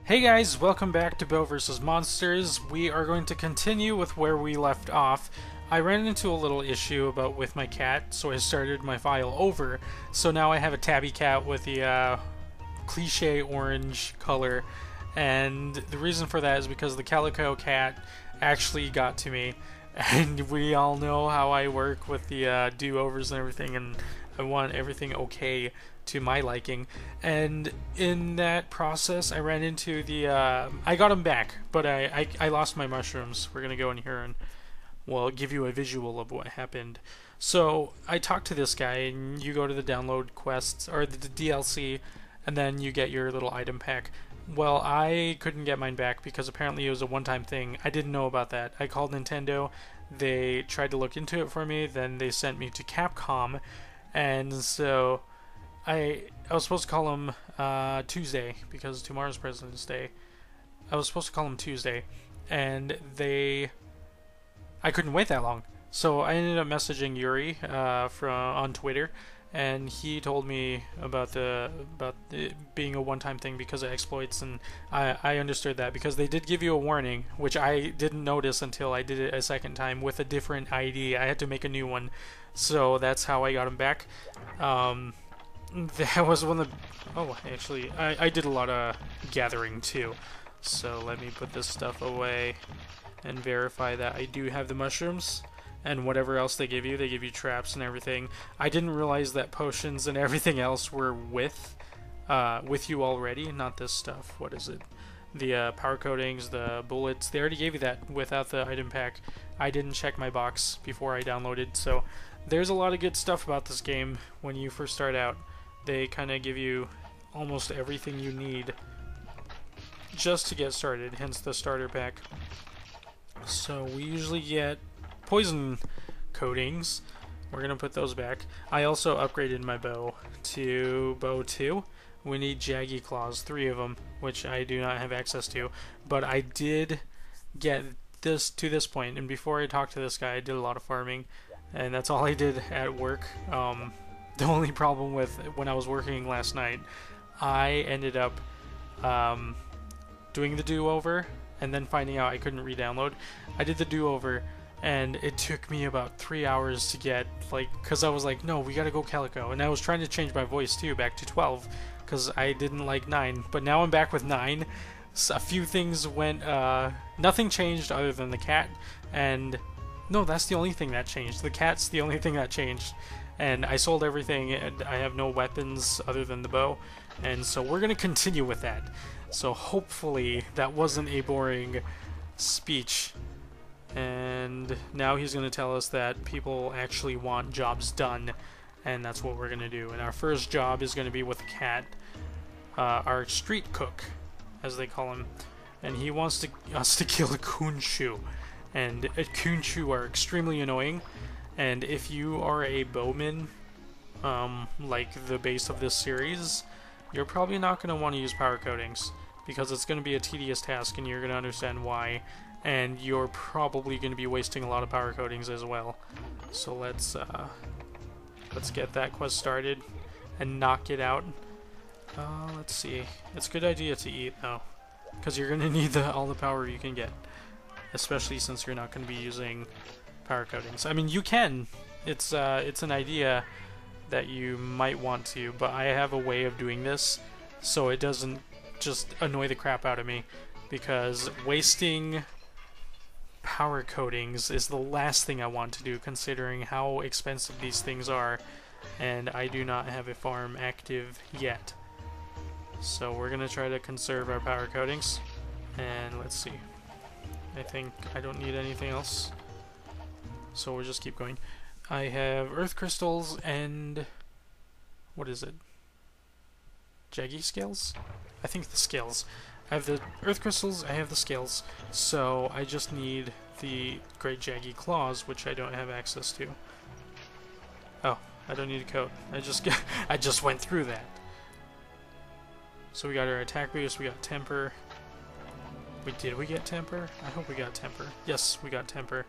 Hey guys, welcome back to Bill vs. Monsters. We are going to continue with where we left off. I ran into a little issue with my cat, so I started my file over. So now I have a tabby cat with the cliche orange color, and the reason for that is because the calico cat actually got to me, and we all know how I work with the do-overs and everything, and I want everything okay to my liking. And in that process, I ran into the I got him back, but I lost my mushrooms. We're gonna go in here and well give you a visual of what happened. So I talked to this guy, and you go to the download quests or the DLC, and then you get your little item pack. Well, I couldn't get mine back because apparently it was a one-time thing. I didn't know about that. I called Nintendo. They tried to look into it for me. Then they sent me to Capcom, and so I was supposed to call him Tuesday because tomorrow's President's Day. I was supposed to call him Tuesday, and I couldn't wait that long. So I ended up messaging Yuri on Twitter, and he told me about it being a one-time thing because of exploits, and I understood that because they did give you a warning, which I didn't notice until I did it a second time with a different ID. I had to make a new one, so that's how I got him back. That was one of the... Oh, actually, I did a lot of gathering too. So let me put this stuff away and verify that I do have the mushrooms. And whatever else they give you traps and everything. I didn't realize that potions and everything else were with you already, not this stuff. What is it? The power coatings, the bullets, they already gave you that without the item pack. I didn't check my box before I downloaded, so there's a lot of good stuff about this game when you first start out. They kind of give you almost everything you need just to get started, hence the starter pack. So we usually get poison coatings. We're going to put those back. I also upgraded my bow to bow 2. We need jaggy claws, 3 of them, which I do not have access to. But I did get this to this point, and before I talked to this guy, I did a lot of farming, and that's all I did at work. The only problem with when I was working last night, I ended up doing the do-over and then finding out I couldn't re-download. I did the do-over, and it took me about 3 hours to get, because I was like, no, we gotta go Calico. And I was trying to change my voice too back to 12 because I didn't like 9. But now I'm back with 9. So a few things went, nothing changed other than the cat. And no, that's the only thing that changed. The cat's the only thing that changed. And I sold everything, and I have no weapons other than the bow. And so we're going to continue with that. So hopefully that wasn't a boring speech. And now he's going to tell us that people actually want jobs done, and that's what we're going to do. And our first job is going to be with the cat, our street cook, as they call him. And he wants us to kill a Kunchu. And Kunchu are extremely annoying. And if you are a bowman, like the base of this series, you're probably not going to want to use power coatings, because it's going to be a tedious task, and you're going to understand why. And you're probably going to be wasting a lot of power coatings as well. So let's get that quest started and knock it out. Let's see. It's a good idea to eat though, because you're going to need all the power you can get, especially since you're not going to be using power coatings. I mean, you can. It's an idea that you might want to, but I have a way of doing this so it doesn't just annoy the crap out of me, because wasting power coatings is the last thing I want to do, considering how expensive these things are, and I do not have a farm active yet. So we're gonna try to conserve our power coatings, and let's see. I think I don't need anything else, so we'll just keep going. I have earth crystals and what is it? Jaggy scales? I think the scales. I have the earth crystals, I have the scales, so I just need the great jaggy claws, which I don't have access to. Oh, I don't need a coat. I just went through that. So we got our attack boost, we got temper. Did we get temper? I hope we got temper. Yes, we got temper.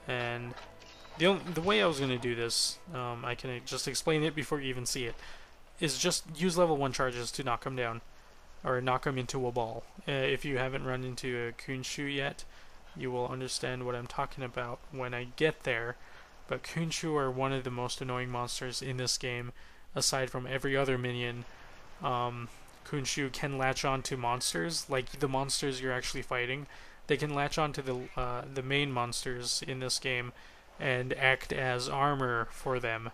And the way I was going to do this, I can just explain it before you even see it, is just use level 1 charges to knock them down. or knock them into a ball. If you haven't run into a Kunchu yet, you will understand what I'm talking about when I get there. But Kunchu are one of the most annoying monsters in this game, aside from every other minion. Kunchu can latch on to monsters, like the monsters you're actually fighting. They can latch on to the main monsters in this game and act as armor for them.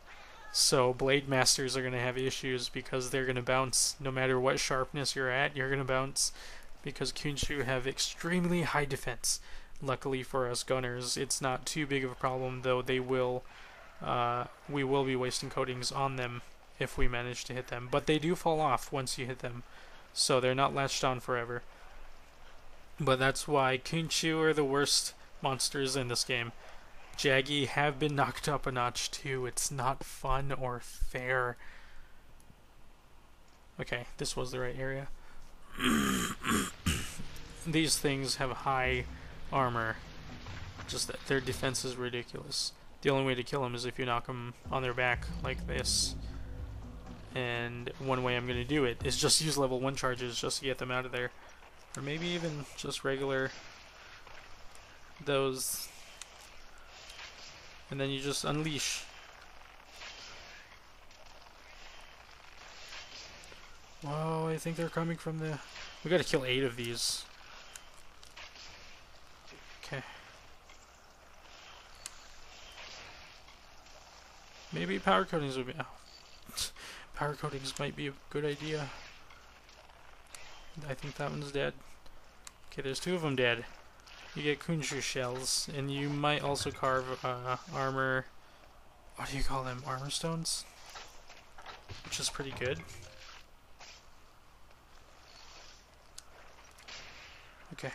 So Blade Masters are going to have issues because they're going to bounce. No matter what sharpness you're at, you're going to bounce because Kunchu have extremely high defense. Luckily for us gunners, it's not too big of a problem, though we will be wasting coatings on them if we manage to hit them. But they do fall off once you hit them, so they're not latched on forever. But that's why Kunchu are the worst monsters in this game. Jaggy have been knocked up a notch too. It's not fun or fair. Okay, this was the right area. These things have high armor, just that their defense is ridiculous. The only way to kill them is if you knock them on their back like this. And one way I'm going to do it is just use level 1 charges just to get them out of there. Or maybe even just regular those. And then you just unleash. Whoa, I think they're coming from the... We gotta kill 8 of these. Okay. Maybe power coatings would be... Oh. Power coatings might be a good idea. I think that one's dead. Okay, there's 2 of them dead. You get Kunchu shells, and you might also carve armor... What do you call them? Armor stones? Which is pretty good. Okay.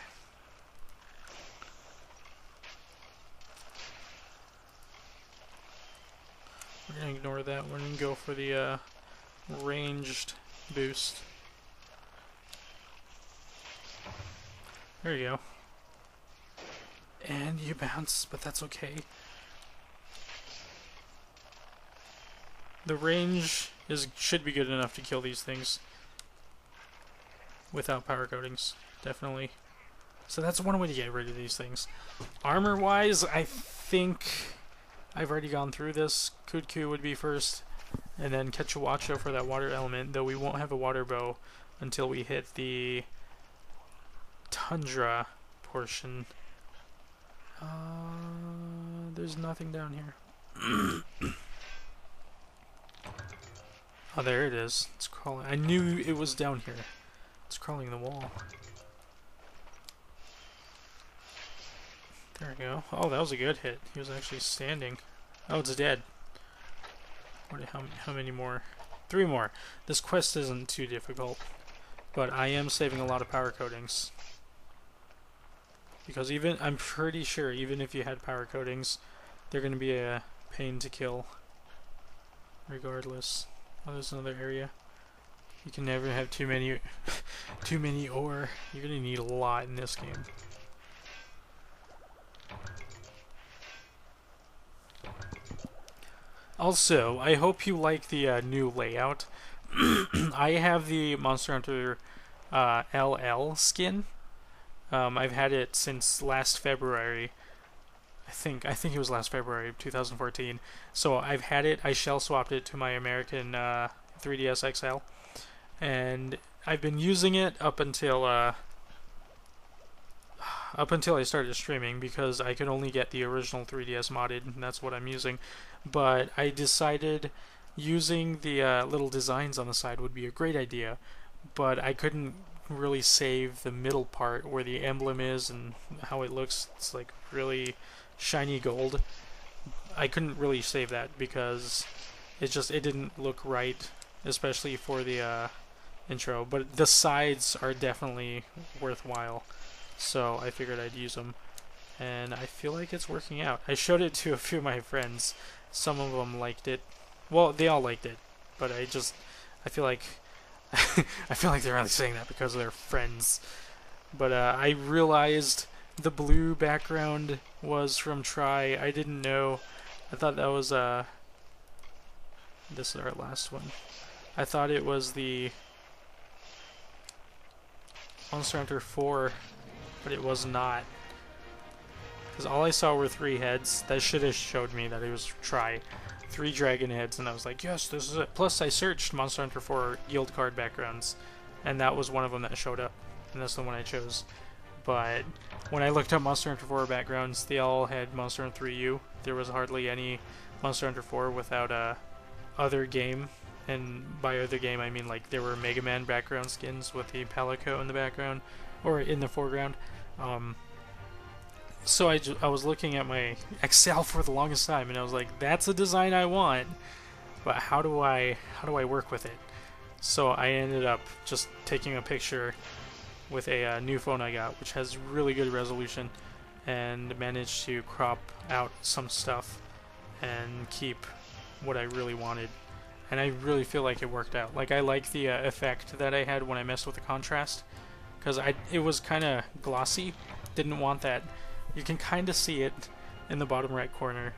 We're gonna ignore that one and go for the ranged boost. There you go. And you bounce, but that's okay. The range should be good enough to kill these things without power coatings, definitely. So that's one way to get rid of these things. Armor-wise, I think I've already gone through this. Kunchu would be first, and then Quetzalcoatl for that water element, though we won't have a water bow until we hit the tundra portion. There's nothing down here. Oh, there it is. It's crawling. I knew it was down here. It's crawling the wall. There we go. Oh, that was a good hit. He was actually standing. Oh, it's dead. How many more? 3 more. This quest isn't too difficult, but I am saving a lot of power coatings. Because I'm pretty sure, even if you had power coatings, they're going to be a pain to kill. Regardless. Oh, there's another area. You can never have too many ore. You're going to need a lot in this game. Also, I hope you like the new layout. I have the Monster Hunter LL skin. I've had it since last February. I think it was last February of 2014. So I've had it. I shell swapped it to my American 3DS XL, and I've been using it up until I started streaming, because I could only get the original 3DS modded, and that's what I'm using. But I decided using the little designs on the side would be a great idea, but I couldn't really save the middle part where the emblem is and how it looks. It's like really shiny gold. I couldn't really save that because it didn't look right, especially for the intro. But the sides are definitely worthwhile, so I figured I'd use them, and I feel like it's working out. I showed it to a few of my friends. Some of them liked it. Well, they all liked it, but I feel like I feel like they're only saying that because they're friends. But I realized the blue background was from Try. I didn't know. I thought that was this is our last one. I thought it was the Monster Hunter 4, but it was not. Because all I saw were 3 heads. That should have showed me that it was try 3 dragon heads, and I was like, yes, this is it. Plus, I searched Monster Hunter 4 guild card backgrounds, and that was one of them that showed up, and that's the one I chose. But when I looked up Monster Hunter 4 backgrounds, they all had Monster Hunter 3U. There was hardly any Monster Hunter 4 without a other game, and by other game I mean like there were Mega Man background skins with the Palico in the background, or in the foreground. So I was looking at my Excel for the longest time, and I was like, that's a design I want, but how do I work with it? So I ended up just taking a picture with a new phone I got, which has really good resolution, and managed to crop out some stuff and keep what I really wanted. And I really feel like it worked out. Like, I like the effect that I had when I messed with the contrast, because it was kind of glossy. Didn't want that. You can kind of see it in the bottom right corner,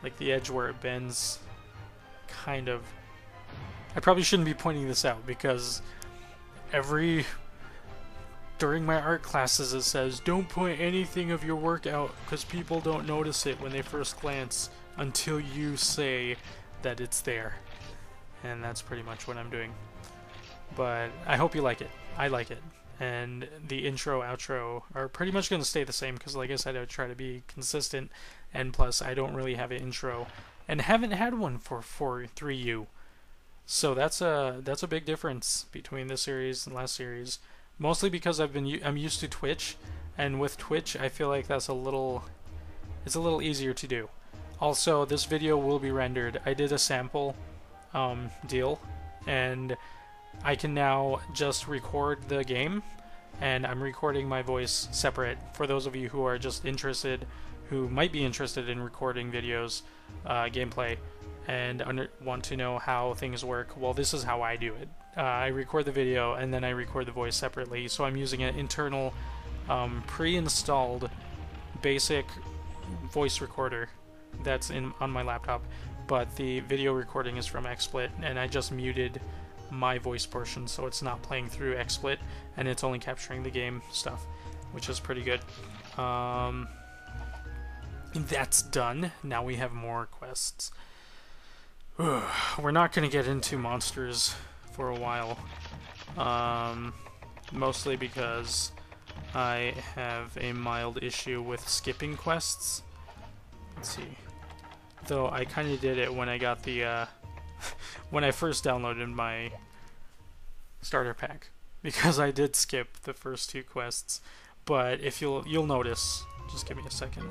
like the edge where it bends, kind of. I probably shouldn't be pointing this out, because during my art classes it says, don't point anything of your work out, because people don't notice it when they first glance until you say that it's there. And that's pretty much what I'm doing. But I hope you like it. I like it. And the intro, outro are pretty much going to stay the same, because like I said, I would try to be consistent, and plus I don't really have an intro, and haven't had one for 3U. So that's a big difference between this series and last series. Mostly because I'm used to Twitch, and with Twitch I feel like it's a little easier to do. Also, this video will be rendered. I did a sample deal, and I can now just record the game, and I'm recording my voice separate for those of you who are just interested, who might be interested in recording videos, gameplay, and want to know how things work. Well, this is how I do it. I record the video and then I record the voice separately, so I'm using an internal pre-installed basic voice recorder that's on my laptop, but the video recording is from XSplit, and I just muted my voice portion so it's not playing through XSplit, and it's only capturing the game stuff, which is pretty good. That's done. Now we have more quests. We're not going to get into monsters for a while, mostly because I have a mild issue with skipping quests. Let's see. Though I kind of did it when I got the when I first downloaded my starter pack, because I did skip the first 2 quests. But if you'll notice, just give me a second.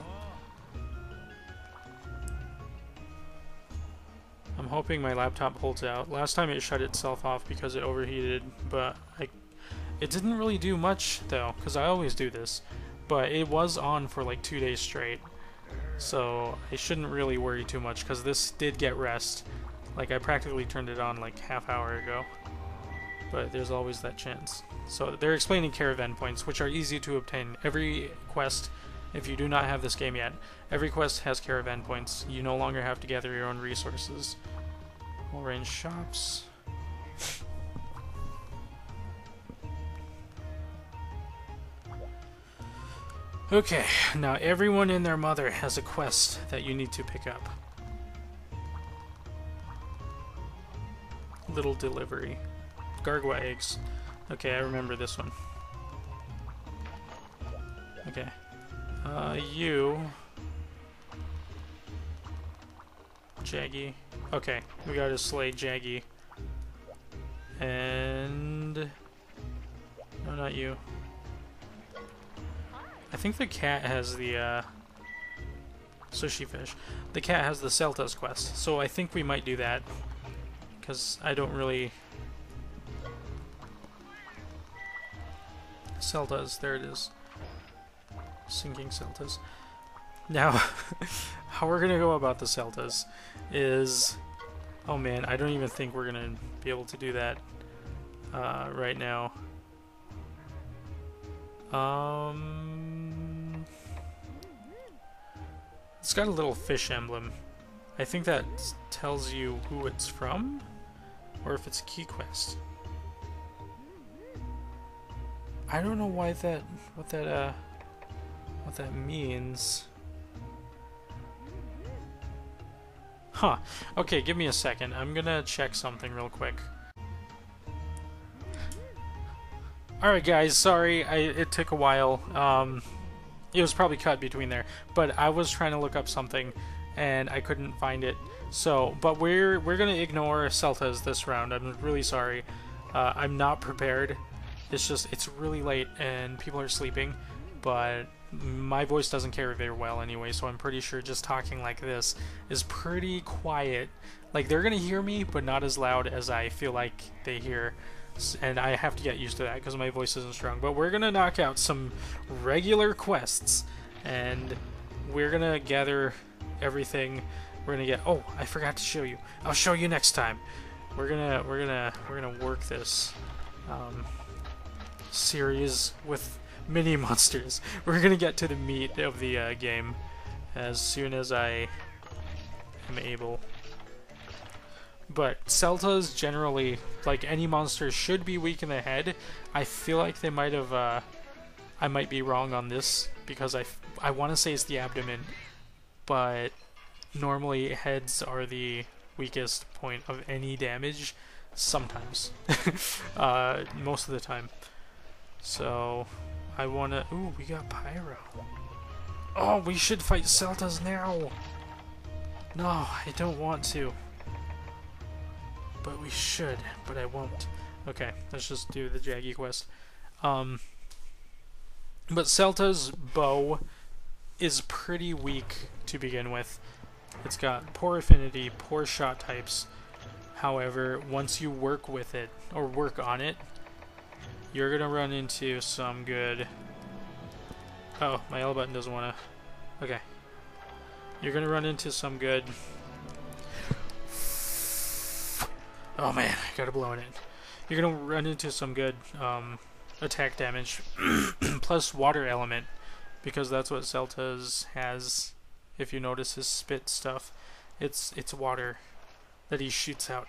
I'm hoping my laptop holds out. Last time it shut itself off because it overheated, but it didn't really do much though, because I always do this. But it was on for like 2 days straight, so I shouldn't really worry too much, because this did get rest. Like, I practically turned it on like half hour ago, but there's always that chance. So they're explaining caravan points, which are easy to obtain. Every quest, if you do not have this game yet, every quest has caravan points. You no longer have to gather your own resources. All range shops. Okay, now everyone and their mother has a quest that you need to pick up. Little delivery. Gargwa eggs. Okay, I remember this one. Okay. You... Jaggy. Okay, we gotta slay Jaggy. And... no, not you. I think the cat has the, sushi fish. The cat has the Celtas quest, so I think we might do that, because I don't really... Celtas, there it is. Sinking Celtas. Now, how we're gonna go about the Celtas is... oh man, I don't even think we're gonna be able to do that right now. It's got a little fish emblem. I think that tells you who it's from, or if it's a key quest. I don't know why that, what that means. Huh. Okay, give me a second. I'm gonna check something real quick. Alright guys, sorry, it took a while. It was probably cut between there, but I was trying to look up something and I couldn't find it. So, but we're gonna ignore Celtas this round. I'm really sorry. I'm not prepared. It's just, it's really late and people are sleeping, but my voice doesn't carry very well anyway, so I'm pretty sure just talking like this is pretty quiet. Like, they're gonna hear me, but not as loud as I feel like they hear. And I have to get used to that because my voice isn't strong. But we're gonna knock out some regular quests, and we're gonna gather everything. We're gonna get. Oh, I forgot to show you. I'll show you next time. We're gonna work this series with mini monsters. We're gonna get to the meat of the game as soon as I am able. But Celtas generally, like any monster, should be weak in the head. I feel like they might have, I might be wrong on this, because I want to say it's the abdomen, but normally heads are the weakest point of any damage, sometimes. Most of the time. So, I want to, ooh, we got Pyro. Oh, we should fight Celtas now! No, I don't want to. But we should, but I won't. Okay, let's just do the Jaggy quest. But Celta's bow is pretty weak to begin with. It's got poor affinity, poor shot types. However, once you work with it, or work on it, you're gonna run into some good... Oh, my L button doesn't wanna... Okay. You're gonna run into some good... Oh man, I gotta blow it in. You're gonna run into some good attack damage, plus water element, because that's what Celtas has. If you notice his spit stuff, it's water that he shoots out.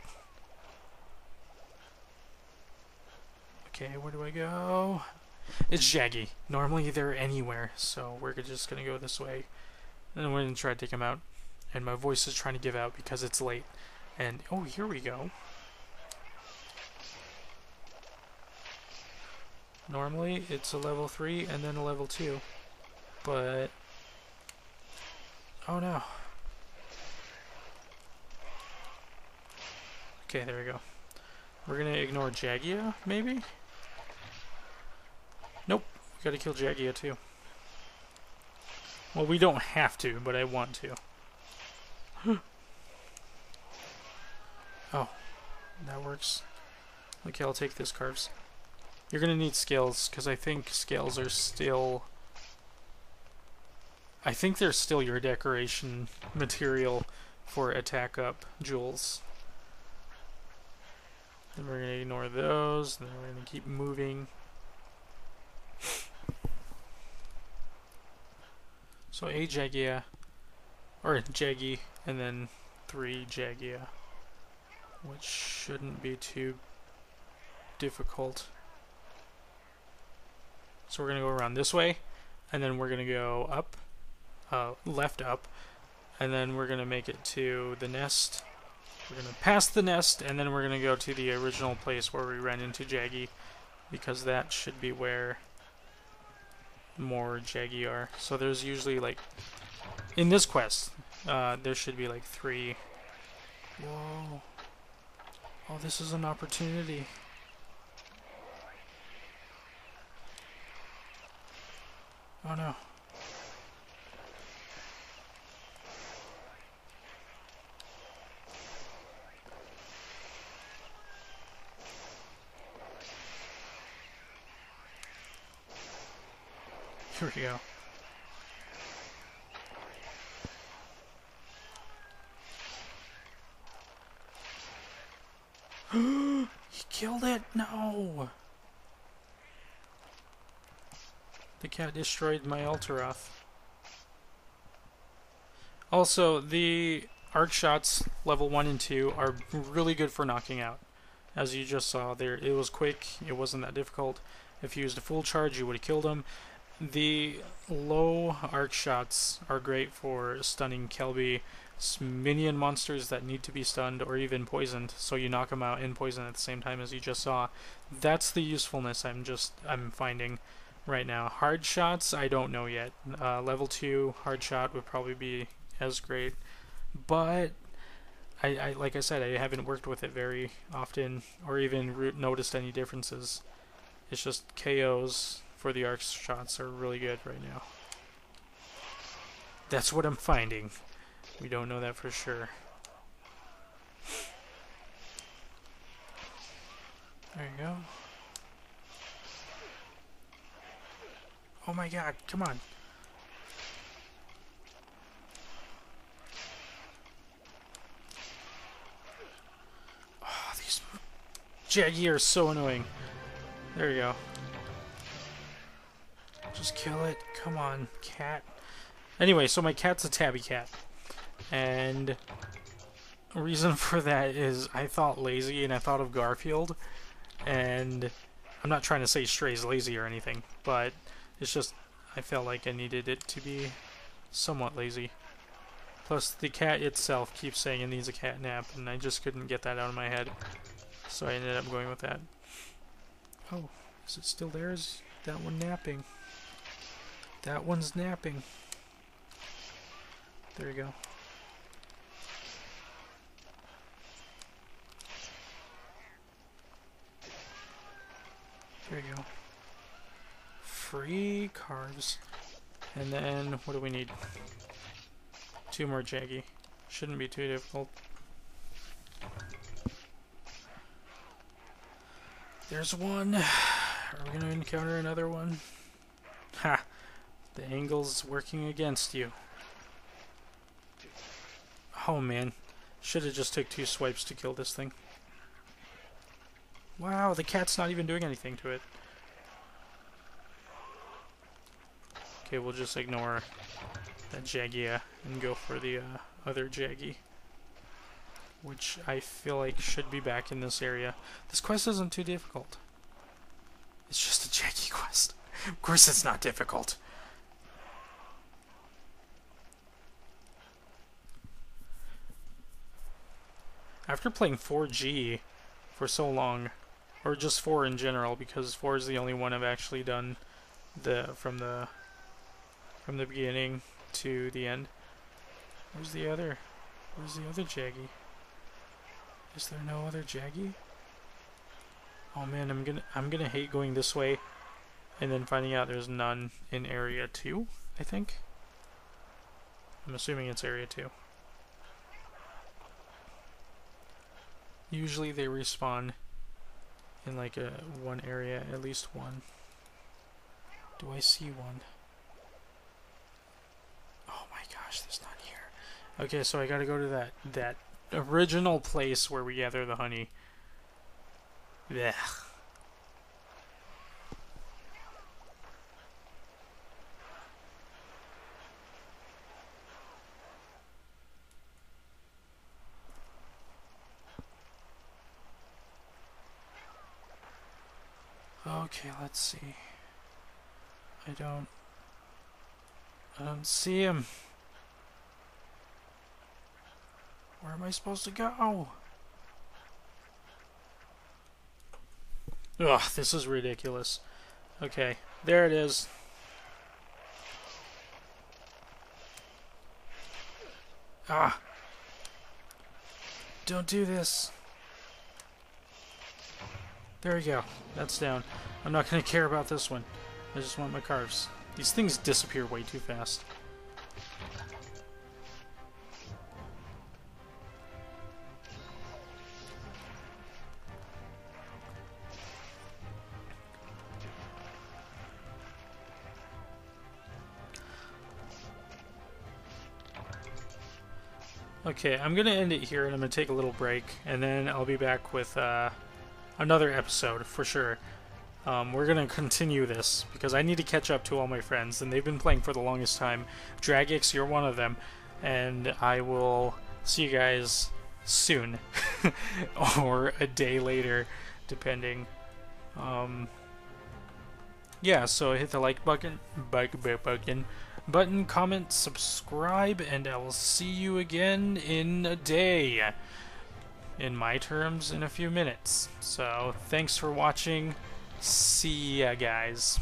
Okay, where do I go? It's Jaggy. Normally they're anywhere, so we're just gonna go this way, and we're gonna try to take him out. And my voice is trying to give out because it's late. And oh, here we go. Normally, it's a level 3 and then a level 2, but... Oh no. Okay, there we go. We're gonna ignore Jagia, maybe? Nope, we gotta kill Jagia too. Well, we don't have to, but I want to. Oh, that works. Okay, I'll take this, Carves. You're gonna need scales, because I think scales are still... I think they're still your decoration material for attack up jewels. Then we're gonna ignore those, and then we're gonna keep moving. So a Jagia, or Jaggy, and then 3 Jagia, which shouldn't be too difficult. So we're going to go around this way, and then we're going to go up, left up, and then we're going to make it to the nest. We're going to pass the nest, and then we're going to go to the original place where we ran into Jaggy, because that should be where more Jaggy are. So there's usually, like, in this quest, there should be like 3. Whoa. Oh, this is an opportunity. Oh no. Here we go. He killed it? No! The cat destroyed my Alteroth. Also, the arc shots level 1 and 2 are really good for knocking out. As you just saw there, it was quick, it wasn't that difficult. If you used a full charge, you would have killed him. The low arc shots are great for stunning Kelby minion monsters that need to be stunned or even poisoned, so you knock them out and poison at the same time, as you just saw. That's the usefulness I'm finding right now. Hard shots, I don't know yet. Level 2 hard shot would probably be as great, but I like I said, I haven't worked with it very often or even noticed any differences. It's just KOs for the arc shots are really good right now. That's what I'm finding. We don't know that for sure. There you go. Oh my god, come on. Oh, these Jaggy are so annoying. There you go. Just kill it. Come on, cat. Anyway, so my cat's a tabby cat. And the reason for that is I thought lazy and I thought of Garfield. And I'm not trying to say Stray's lazy or anything, but it's just I felt like I needed it to be somewhat lazy. Plus the cat itself keeps saying it needs a cat nap, and I just couldn't get that out of my head. So I ended up going with that. Oh, is it still there? Is that one napping? That one's napping. There you go. There you go. Free carbs. And then, what do we need? 2 more Jaggy. Shouldn't be too difficult. There's one. Are we going to encounter another one? Ha! The angle's working against you. Oh man. Should have just took 2 swipes to kill this thing. Wow, the cat's not even doing anything to it. Okay, we'll just ignore that Jaggy and go for the other Jaggy, which I feel like should be back in this area. This quest isn't too difficult. It's just a Jaggy quest. Of course it's not difficult. After playing 4G for so long, or just 4 in general, because 4 is the only one I've actually done from the beginning to the end. Where's the other Jaggy? Is there no other Jaggy? Oh man, I'm gonna hate going this way and then finding out there's none in area 2, I think. I'm assuming it's area 2. Usually they respawn in like one area, at least one. Do I see one? Oh my gosh, there's none here. Okay, so I gotta go to that original place where we gather the honey. Blech. Okay, let's see. I don't see him. Where am I supposed to go? Ugh, this is ridiculous. Okay, there it is. Ah! Don't do this. There we go. That's down. I'm not going to care about this one. I just want my carbs. These things disappear way too fast. Okay, I'm going to end it here and I'm going to take a little break and then I'll be back with another episode for sure. We're going to continue this because I need to catch up to all my friends and they've been playing for the longest time. Dragix, you're one of them, and I will see you guys soon, or a day later, depending. Yeah, so hit the like button, comment, subscribe, and I will see you again in a day. In my terms, in a few minutes. So, thanks for watching. See ya, guys.